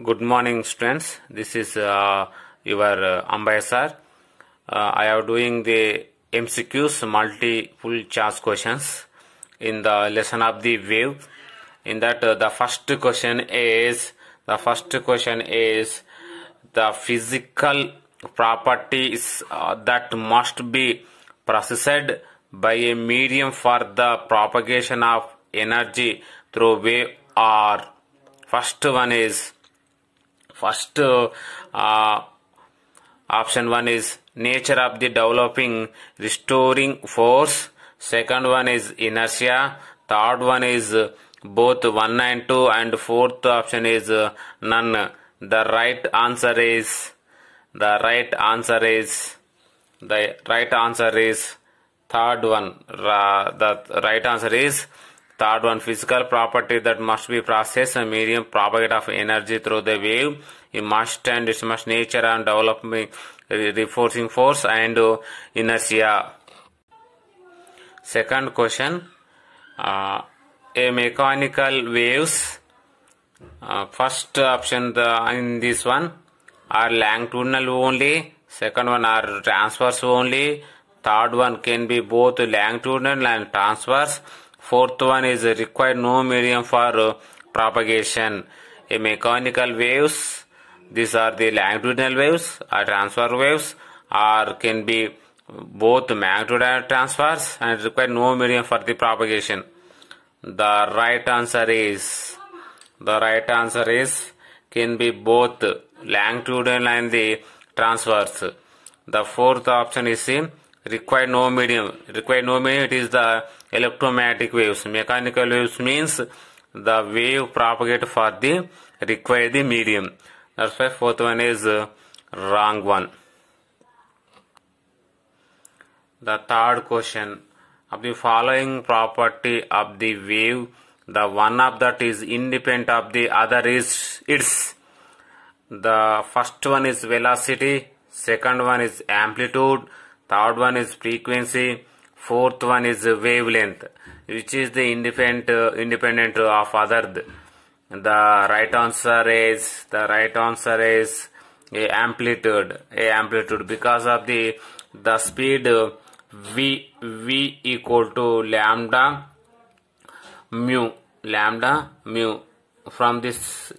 Good morning, students. This is your Ambay sir. I am doing the MCQs, multiple choice questions in the lesson of the wave. In that, the first question is the physical properties that must be processed by a medium for the propagation of energy through wave are. First option one is nature of the developing restoring force. Second one is inertia. Third one is both 1 and 2, and fourth option is none. The right answer is third one. The right answer is third one. Physical property that must be processed a medium propagate of energy through the wave. It must nature and developing reinforcing force and inertia. Second question, a mechanical waves. First option in this one are longitudinal only. Second one are transverse only. Third one can be both longitudinal and transverse. Fourth one is required no medium for propagation. A mechanical waves, these are the longitudinal waves or transverse waves, or can be both magnitude and transverse and require no medium for the propagation. The right answer is can be both longitudinal and the transverse. The fourth option is require no medium. It is the electromagnetic waves. Mechanical waves means the wave propagate for the require the medium. That's why fourth one is wrong one. The third question, of the following property of the wave, the one of that is independent of the other is its. The first one is velocity, second one is amplitude, third one is frequency, fourth one is wavelength. Which is the independent of other? The right answer is a amplitude because of the speed v equal to lambda mu. From this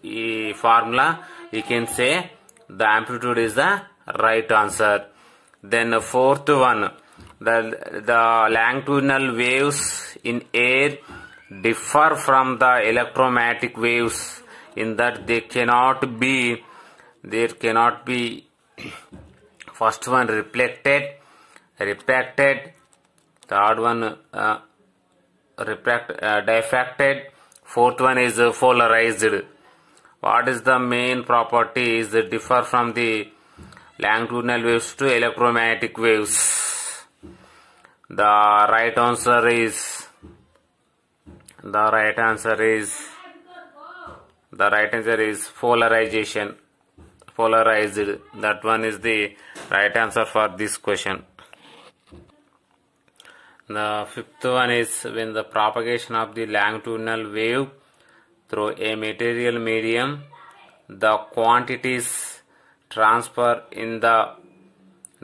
formula you can say the amplitude is the right answer. Then the fourth one, the longitudinal waves in air differ from the electromagnetic waves in that there cannot be first one reflected, third one diffracted, fourth one is polarized. What is the main property is differ from the longitudinal waves to electromagnetic waves? The right answer is polarization. Polarized. That one is the right answer for this question. The fifth one is when the propagation of the longitudinal wave through a material medium, the quantities transfer in the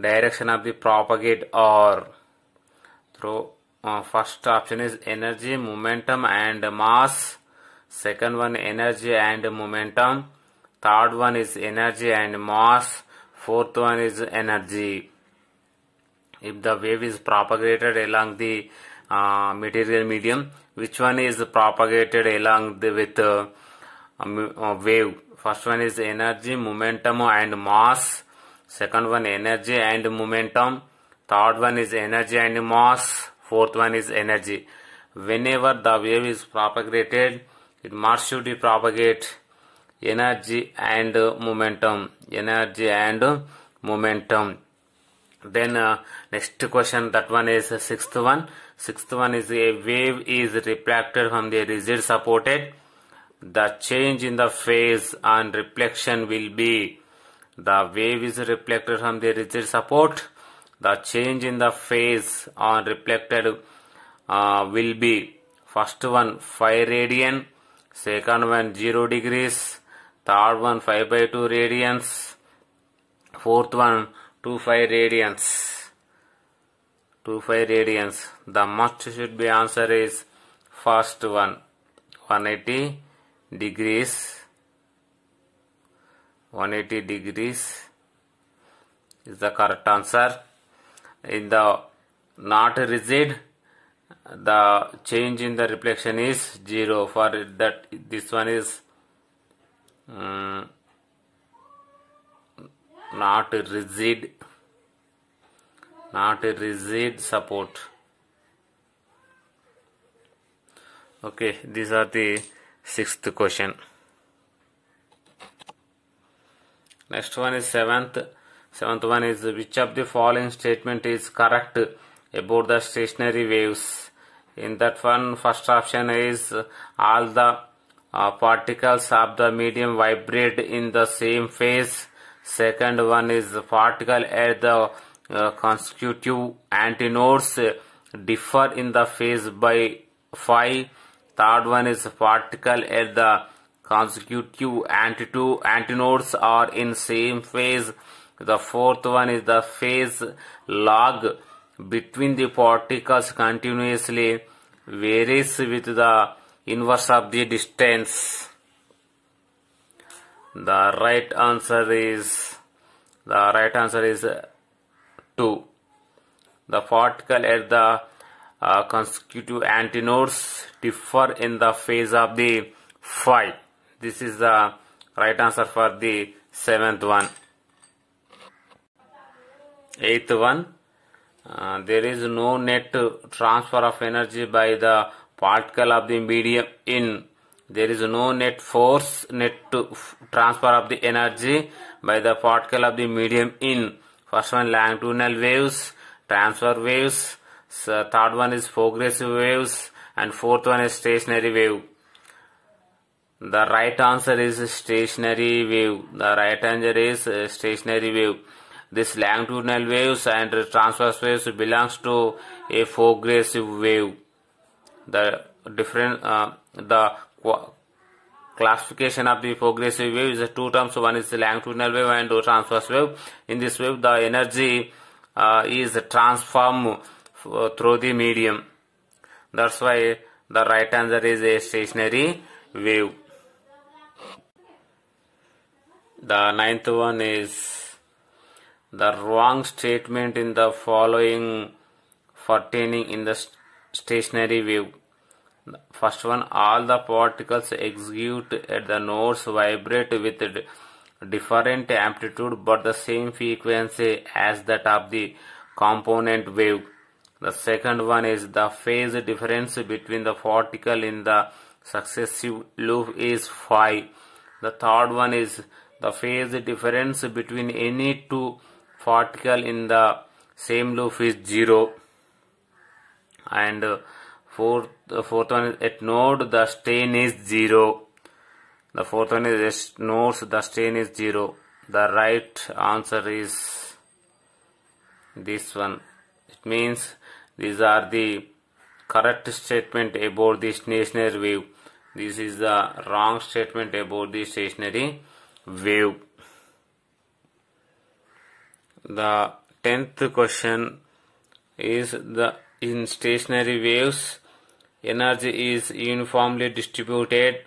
direction of the propagate are through first option is energy, momentum and mass. Second one energy and momentum. Third one is energy and mass. Fourth one is energy. If the wave is propagated along the material medium, which one is propagated along with wave? First one is energy, momentum and mass. Second one energy and momentum. Third one is energy and mass. Fourth one is energy. Whenever the wave is propagated, it must should propagate energy and momentum. Then next question, that one is sixth one. Sixth one is a wave is reflected from the rigid supported. The change in the phase on reflection will be. The wave is reflected from the rigid support. The change in the phase on reflected will be first one 5 radian, second one 0 degrees, Third one 5/2 radians. Fourth one 25 radians. 25 radians. The must should be answer is first one 180 degrees. 180 degrees is the correct answer. In the not rigid, the change in the reflection is 0. For that, this one is not rigid support. Okay, these are the sixth question. Next one is seventh one is which of the following statement is correct about the stationary waves? In that one, first option is all the particles of the medium vibrate in the same phase. Second one is particle at the consecutive antinodes differ in the phase by phi. Third one is particle at the consecutive antinodes are in same phase. The fourth one is the phase log between the particles continuously varies with the inverse of the distance. The right answer is 2. The particle at the consecutive antinodes differ in the phase of the phi. This is the right answer for the seventh one. Eighth one, there is no net transfer of energy by the particle of the medium in. There is no net transfer of the energy by the particle of the medium in. First one longitudinal waves, transfer waves. Third one is progressive waves, and fourth one is stationary wave. The right answer is stationary wave. The right answer is stationary wave. This longitudinal waves and transverse waves belongs to a progressive wave. The classification of the progressive wave is two terms. One is the longitudinal wave and transverse wave. In this wave, the energy is transformed through the medium. That's why the right answer is a stationary wave. The ninth one is the wrong statement in the following pertaining in the stationary wave. First one, all the particles execute at the nodes vibrate with different amplitude but the same frequency as that of the component wave. The second one is the phase difference between the particle in the successive loop is phi. The third one is the phase difference between any two particles in the same loop is 0. And fourth one is at node the strain is 0. The fourth one is at nodes the strain is 0. The right answer is this one. It means these are the correct statement about the stationary wave. This is the wrong statement about the stationary wave. The 10th question is in stationary waves energy is uniformly distributed.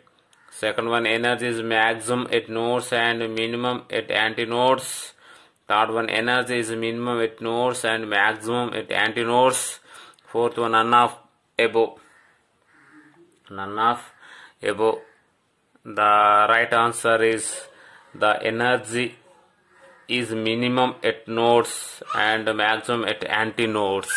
Second one, energy is maximum at nodes and minimum at antinodes. Third one, energy is minimum at nodes and maximum at antinodes. Fourth one, none of above. The right answer is the energy is minimum at nodes and maximum at antinodes.